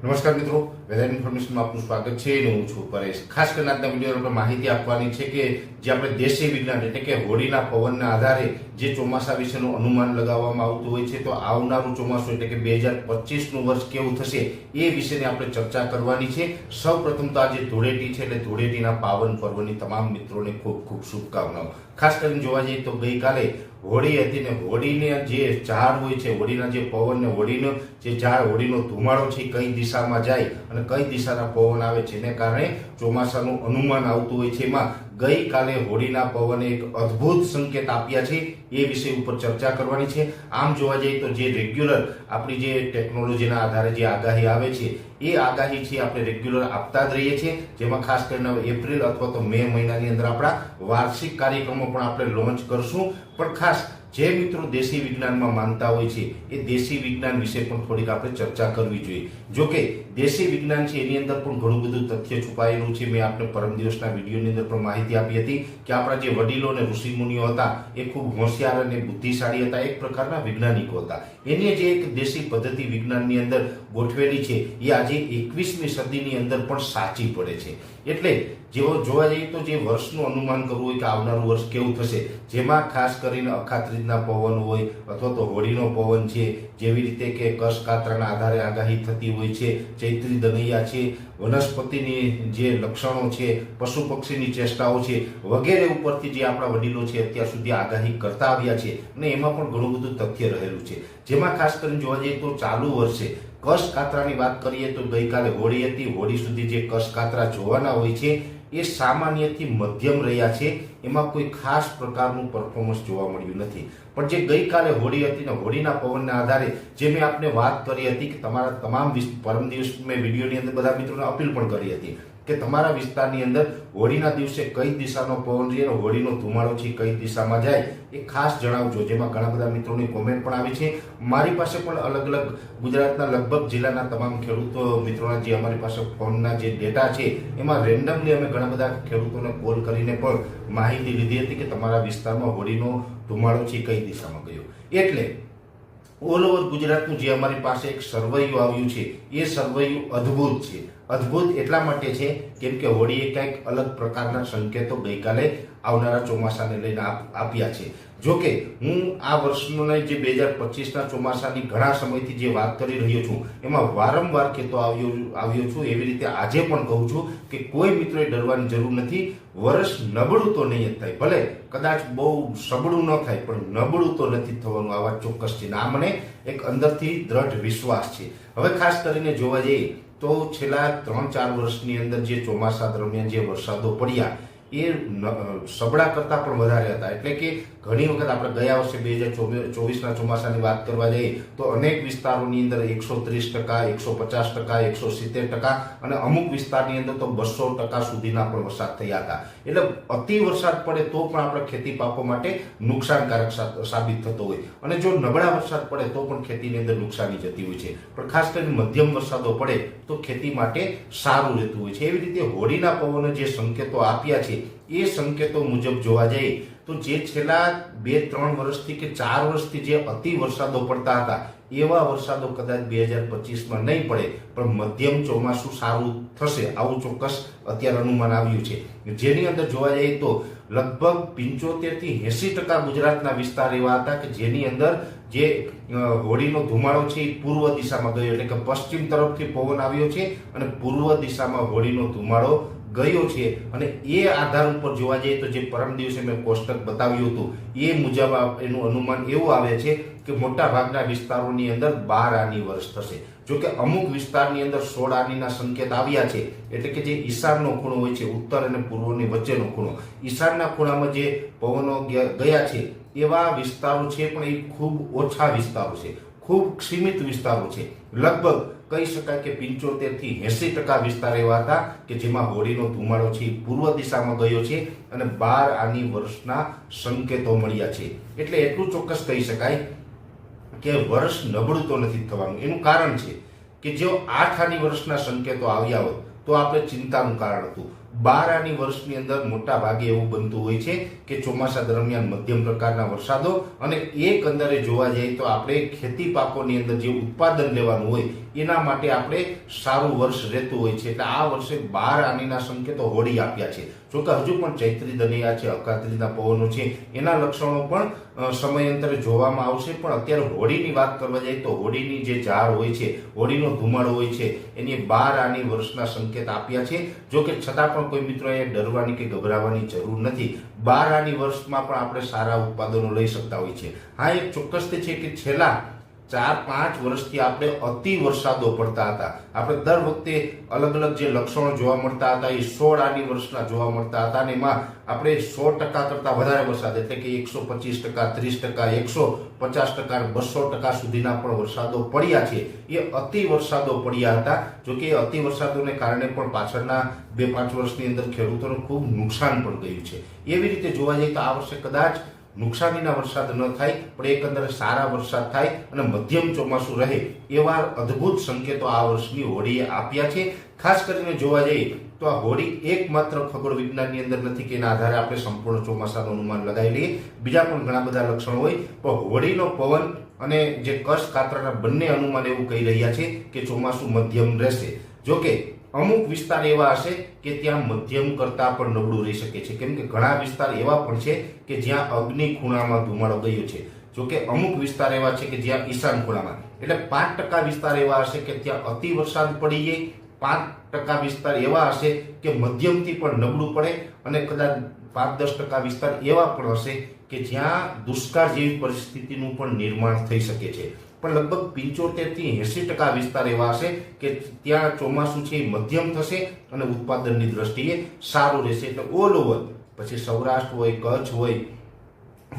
નમસ્કાર મિત્રો, વેધર ઇન્ફોર્મેશનમાં આપનું સ્વાગત છે. હું છું પરેશ. ખાસ કરીને આજના વિડીયો આપણે માહિતી આપવાની છે કે જે આપણે દેશી વિજ્ઞાન એટલે કે હોળીના પવનના આધારે જે ચોમાસા વિશેનું અનુમાન લગાવવામાં આવતું હોય છે, તો આવનારું ચોમાસું એટલે કે 2025નું વર્ષ કેવું થશે એ વિશેની આપણે ચર્ચા કરવાની છે. સૌ પ્રથમ તો આજે ધૂળેટી છે, એટલે ધૂળેટીના પાવન પર્વની તમામ મિત્રોને ખૂબ ખૂબ શુભકામનાઓ. ખાસ કરીને જોવા જઈએ તો ગઈકાલે હોળી હતી ને હોળીને જે ઝાડ હોય છે, હોળીના જે પવન ને હોળીનો જે ઝાડ, હોળીનો ધુમાડો છે કઈ દિશામાં જાય અને કઈ દિશાના પવન આવે છે એને કારણે ચોમાસાનું અનુમાન આવતું હોય છે. એમાં ગઈકાલે હોળીના પવને એક અદ્ભુત સંકેત આપ્યા છે, એ વિષય ઉપર ચર્ચા કરવાની છે. આમ જોવા જઈએ તો જે રેગ્યુલર આપણી જે ટેકનોલોજીના આધારે જે આગાહી આવે છે એ આગાહી છે આપણે રેગ્યુલર આપતા જ રહીએ છીએ, જેમાં ખાસ કરીને એપ્રિલ અથવા તો મે મહિનાની અંદર આપણા વાર્ષિક કાર્યક્રમો પણ આપણે લોન્ચ કરશું. પણ ખાસ જે મિત્રો દેશી વિજ્ઞાનમાં માનતા હોય છે એ દેશી વિજ્ઞાન વિશે પણ થોડીક આપણે ચર્ચા કરવી જોઈએ. જોકે દેશી વિજ્ઞાન છે એની અંદર પણ ઘણું બધું તથ્ય છુપાયેલું છે. મેં આપને પરમ દિવસના વિડીયોની અંદર પણ માહિતી આપી હતી કે આપણા જે વડીલો અને ઋષિમુનિઓ હતા એ ખૂબ હોશિયાર અને બુદ્ધિશાળી હતા, એક પ્રકારના વૈજ્ઞાનિકો હતા. એની જે એક દેશી પદ્ધતિ વિજ્ઞાનની અંદર ગોઠવેલી છે એ આજે 21મી સદીની અંદર પણ સાચી પડે છે. એટલે જેવો જોવા જઈએ તો જે વર્ષનું અનુમાન કરવું હોય કે આવનારું વર્ષ કેવું થશે, જેમાં ખાસ કરીને અખાત્રીજના પવન હોય અથવા તો હોળીનો પવન છે, જેવી રીતે કે કસ કાતરાના આધારે આગાહી થતી હોય છે, ચૈત્રી દનૈયા છે, વનસ્પતિની જે લક્ષણો છે, પશુ પક્ષીની ચેષ્ટાઓ છે વગેરે ઉપરથી જે આપણા વડીલો છે અત્યાર સુધી આગાહી કરતા આવ્યા છે અને એમાં પણ ઘણું બધું તથ્ય રહેલું છે. જેમાં ખાસ કરીને જોવા જઈએ તો ચાલુ વર્ષે કસ કાતરાની વાત કરીએ તો ગઈકાલે હોળી હતી, હોળી સુધી જે કસ કાતરા જોવાના હોય છે એ સામાન્યથી મધ્યમ રહ્યા છે, એમાં કોઈ ખાસ પ્રકારનું પરફોર્મન્સ જોવા મળ્યું નથી. પણ જે ગઈકાલે હોળી હતી ને હોળીના પવનના આધારે જે મેં આપને વાત કરી હતી કે તમારા તમામ પરમ દિવસ મેં વિડીયોની અંદર બધા મિત્રોને અપીલ પણ કરી હતી કે તમારા વિસ્તારની અંદર હોળીના દિવસે કઈ દિશાનો પવન રહે અને હોળીનો ધુમાડો છે કઈ દિશામાં જાય એ ખાસ જણાવજો. જેમાં ઘણા બધા મિત્રોની કોમેન્ટ પણ આવી છે. મારી પાસે પણ અલગ અલગ ગુજરાતના લગભગ જિલ્લાના તમામ ખેડૂતો મિત્રોના જે અમારી પાસે ફોનના જે ડેટા છે એમાં રેન્ડમલી અમે ઘણા બધા ખેડૂતોને કોલ કરીને પણ માહિતી લીધી હતી કે તમારા વિસ્તારમાં હોળીનો ધુમાડો છે કઈ દિશામાં ગયો. એટલે ઓલ ઓવર ગુજરાતનું જે અમારી પાસે એક સર્વૈયું આવ્યું છે એ સર્વૈયું અદ્ભુત છે. અદ્ભુત એટલા માટે છે કેમ કે હોળીએ કંઈક અલગ પ્રકારના સંકેતો ગઈકાલે આવનારા ચોમાસાને લઈને આપ્યા છે. જોકે હું આ વર્ષનો જે 2025ના ચોમાસાની ઘણા સમયથી જે વાત કરી રહ્યો છું એમાં વારંવાર કહેતો આવ્યો છું, એવી રીતે આજે પણ કહું છું કે કોઈ મિત્રોએ ડરવાની જરૂર નથી. વર્ષ નબળું તો નહીં જ થાય, ભલે કદાચ બહુ સબળું ન થાય પણ નબળું તો નથી થવાનું, આ વાત ચોક્કસ છે. આ મને એક અંદરથી દ્રઢ વિશ્વાસ છે. હવે ખાસ કરીને જોવા જઈએ તો છેલ્લા 3-4 વર્ષની અંદર જે ચોમાસા દરમિયાન જે વરસાદો પડ્યા એ સબળા કરતા પણ વધારે હતા. એટલે કે ઘણી વખત આપણે ગયા વર્ષે 2024ના ચોમાસાની વાત કરવા જઈએ તો અનેક વિસ્તારોની અંદર 130%, 150%, 170% અને અમુક વિસ્તારની અંદર તો 200% સુધીના પણ વરસાદ થયા હતા. એટલે અતિ વરસાદ પડે તો પણ આપણે ખેતી પાકો માટે નુકસાનકારક સાબિત થતો હોય અને જો નબળા વરસાદ પડે તો પણ ખેતીની અંદર નુકસાની જતી હોય છે. પણ ખાસ કરીને મધ્યમ વરસાદો પડે તો ખેતી માટે સારું રહેતું હોય છે. એવી રીતે હોળીના પવને જે સંકેતો આપ્યા છે એ સંકેતો મુજબ જોવા જઈએ તો જે છેલ્લા 2-3 વર્ષથી કે 4 વર્ષથી જે અતિ વરસાદો પડતા હતા એવા વરસાદો કદાચ 2025માં નહીં પડે, પણ મધ્યમ ચોમાસું સારું થશે આવું ચોક્કસ અત્યારે અનુમાન આવ્યું છે. જેની અંદર જોવા જઈએ તો લગભગ 75% થી 80% ગુજરાતના વિસ્તાર એવા હતા કે જેની અંદર જે હોળીનો ધુમાડો છે એ પૂર્વ દિશામાં ગયો, એટલે કે પશ્ચિમ તરફથી પવન આવ્યો છે અને પૂર્વ દિશામાં હોળીનો ધુમાડો ગયો છે. અને એ આધાર ઉપર જોવા જઈએ તો જે પરમ દિવસે મેં કોષ્ટક બતાવ્યું હતું એ મુજબ એનું અનુમાન એવું આવે છે કે મોટા ભાગના વિસ્તારોની અંદર 12 આની વર્ષ થશે. જોકે અમુક વિસ્તારની અંદર 16 આનીના સંકેત આવ્યા છે, એટલે કે જે ઈશાનનો ખૂણો હોય છે, ઉત્તર અને પૂર્વની વચ્ચેનો ખૂણો, ઈશાનના ખૂણામાં જે પવનો ગયા છે એવા વિસ્તારો છે, પણ એ ખૂબ ઓછા વિસ્તારો છે, ખૂબ સીમિત વિસ્તારો છે. લગભગ કહી શકાય કે 75% થી 80% વિસ્તાર એવા હતા કે જેમાં હોળીનો ધુમાડો છે પૂર્વ દિશામાં ગયો છે અને 12 આની વર્ષના સંકેતો મળ્યા છે. એટલે એટલું ચોક્કસ કહી શકાય કે વર્ષ નબળું તો નથી થવાનું. એનું કારણ છે કે જો 8 આની વર્ષના સંકેતો આવ્યા હોત તો આપણે ચિંતાનું કારણ હતું. 12 આની વર્ષની અંદર મોટા ભાગે એવું બનતું હોય છે કે ચોમાસા દરમિયાન મધ્યમ પ્રકારના વરસાદો અને એકંદરે જોવા જઈએ તો આપણે ખેતી પાકોની અંદર જે ઉત્પાદન લેવાનું હોય એના માટે આપણે સારું વર્ષ રહેતું હોય છે. એટલે આ વર્ષે 12 આનીના સંકેતો હોળી આપ્યા છે. જોકે હજુ પણ ચૈત્રી દનિયા છે, અકાત્રીના પવનો છે, એના લક્ષણો પણ સમયાંતરે જોવામાં આવશે. પણ અત્યારે હોળીની વાત કરવા જઈએ તો હોળીની જે ઝાડ હોય છે, હોળીનો ધુમાડો હોય છે, એની 12 આની વર્ષના સંકેત આપ્યા છે. જોકે છતાં પણ કોઈ મિત્રોએ ડરવાની કે ગભરાવાની જરૂર નથી. 12 આની વર્ષમાં પણ આપણે સારા ઉત્પાદનો લઈ શકતા હોય છે. હા, એક ચોક્કસ છે કે છેલ્લા 4-5 વર્ષથી આપણે અતિ વરસાદો પડતા હતા. આપણે દર વખતે અલગ અલગ જે લક્ષણો જોવા મળતા હતા એ 16 આની વર્ષના જોવા મળતા હતા અને એમાં આપણે 100% કરતા વધારે વરસાદ એટલે કે 125%, 30%, 150%, 200% સુધીના પણ વરસાદો પડ્યા છે. એ અતિ વરસાદો પડ્યા હતા. જોકે એ અતિ વરસાદોને કારણે પણ પાછળના 2-5 વર્ષની અંદર ખેડૂતોને ખૂબ નુકસાન પણ ગયું છે. એવી રીતે જોવા જઈએ તો આ વર્ષે કદાચ નુકસાનીના વરસાદ ન થાય પણ એકંદરે સારા વરસાદ થાય અને મધ્યમ ચોમાસું રહે એવા અદ્ભુત સંકેતો આ વર્ષની હોળીએ આપ્યા છે. ખાસ કરીને જોવા જઈએ તો આ હોળી એકમાત્ર ખગોળ વિજ્ઞાનની અંદર નથી કે એના આધારે આપણે સંપૂર્ણ ચોમાસાનું અનુમાન લગાવી લઈએ. બીજા પણ ઘણા બધા લક્ષણો હોય પણ હોળીનો પવન અને જે કચ્છ કાતરાના બંને અનુમાન એવું કહી રહ્યા છે કે ચોમાસું મધ્યમ રહેશે. જોકે અમુક વિસ્તાર એવા હશે કે ત્યાં મધ્યમ કરતા પણ નબળું રહી શકે છે, કેમ કે ઘણા વિસ્તાર એવા પણ છે કે જ્યાં અગ્નિ ખૂણામાં ધુમાડો ગયો છે. જોકે અમુક વિસ્તાર એવા છે કે જ્યાં ઈશાન ખૂણામાં, એટલે 5% વિસ્તાર એવા હશે કે ત્યાં અતિ વરસાદ પડી જાય, 5% વિસ્તાર એવા હશે કે મધ્યમથી પણ નબળું પડે અને કદાચ 5-10% વિસ્તાર એવા પણ હશે કે જ્યાં દુષ્કાળ જેવી પરિસ્થિતિનું પણ નિર્માણ થઈ શકે છે. પણ લગભગ 75 થી 80% વિસ્તાર એવા હશે કે ત્યાં ચોમાસું છે મધ્યમ થશે અને ઉત્પાદનની દ્રષ્ટિએ સારું રહેશે. એટલે ઓલ ઓવર પછી સૌરાષ્ટ્ર હોય, કચ્છ હોય,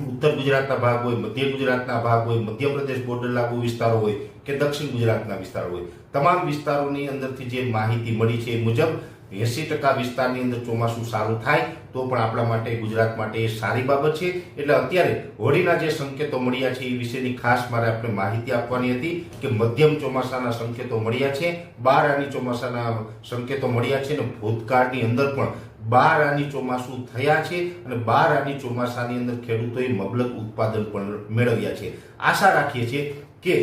ઉત્તર ગુજરાતના ભાગ હોય, મધ્ય ગુજરાતના ભાગ હોય, મધ્યપ્રદેશ બોર્ડર લાગુ વિસ્તારો હોય કે દક્ષિણ ગુજરાતના વિસ્તારો હોય, તમામ વિસ્તારોની અંદરથી જે માહિતી મળી છે એ મુજબ 80% વિસ્તારની અંદર ચોમાસું સારું થાય તો પણ આપણા માટે, ગુજરાત માટે એ સારી બાબત છે. એટલે અત્યારે હોળીના જે સંકેતો મળ્યા છે એ વિશેની ખાસ મારે આપણે માહિતી આપવાની હતી કે મધ્યમ ચોમાસાના સંકેતો મળ્યા છે, 12 આની ચોમાસાના સંકેતો મળ્યા છે અને ભૂતકાળની અંદર પણ 12 આની ચોમાસું થયા છે અને 12 આની ચોમાસાની અંદર ખેડૂતોએ મબલક ઉત્પાદન પણ મેળવ્યા છે. આશા રાખીએ છીએ કે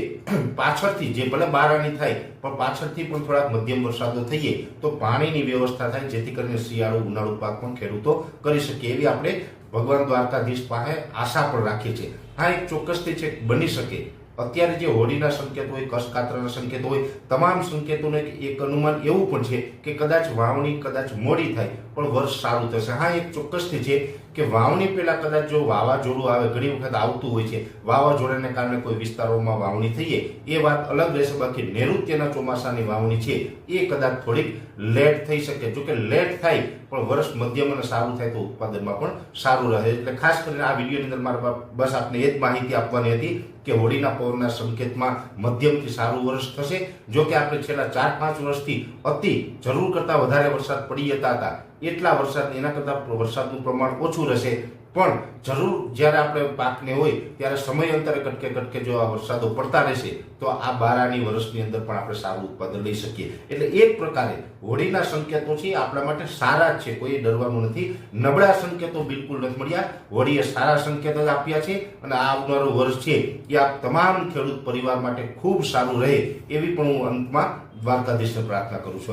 પાછળથી જે ભલે 12 આની થાય પણ પાછળથી પણ થોડાક મધ્યમ વરસાદો થઈએ તો પાણીની વ્યવસ્થા થાય, જેથી કરીને શિયાળુ ઉનાળુ પાક પણ ખેડૂતો કરી શકે એવી આપણે ભગવાન દ્વારકાધીશ પાસે આશા પણ રાખીએ છીએ. હા, એક ચોક્કસથી છે બની શકે અત્યારે જે હોળીના સંકેત હોય, કચ્છ કાતરાના સંકેત હોય, તમામ સંકેતોને એક અનુમાન એવું પણ છે કે કદાચ વાવણી કદાચ મોડી થાય પણ વર્ષ સારું થશે. હા, એક ચોક્કસથી છે કે વાવણી પહેલા કદાચ જો વાવાઝોડું આવે, ઘણી વખત આવતું હોય છે, વાવાઝોડાને કારણે કોઈ વિસ્તારોમાં વાવણી થઈએ એ વાત અલગ રહેશે. બાકી નૈઋત્યના ચોમાસાની વાવણી છે એ કદાચ થોડીક લેટ થઈ શકે. જો કે લેટ થાય પણ વર્ષ મધ્યમ અને સારું થાય તો ઉત્પાદનમાં પણ સારું રહે. એટલે ખાસ કરીને આ વિડીયોની અંદર મારે બસ આપને એ જ માહિતી આપવાની હતી કે હોળીના પવનના સંકેતમાં મધ્યમથી સારું વર્ષ થશે. જો કે આપણે છેલ્લા 4-5 વર્ષથી અતિ જરૂર કરતા વધારે વરસાદ પડી જતા હતા, એટલા વરસાદ એના કરતા વરસાદનું પ્રમાણ ઓછું રહેશે. પણ જરૂર જ્યારે આપણે પાકને હોય ત્યારે સમયાંતરે કટકે જો આ વરસાદો પડતા રહેશે તો આ 12 આની વર્ષની અંદર પણ આપણે સારું ઉત્પાદન લઈ શકીએ. એટલે એક પ્રકારે હોળીના સંકેતો છે આપણા માટે સારા જ છે, કોઈ ડરવાનું નથી. નબળા સંકેતો બિલકુલ નથી મળ્યા. હોળીએ સારા સંકેતો જ આપ્યા છે અને આ આવનારું વર્ષ છે એ આ તમામ ખેડૂત પરિવાર માટે ખૂબ સારું રહે એવી પણ હું અંતમાં દ્વારકાધીશને પ્રાર્થના કરું છું.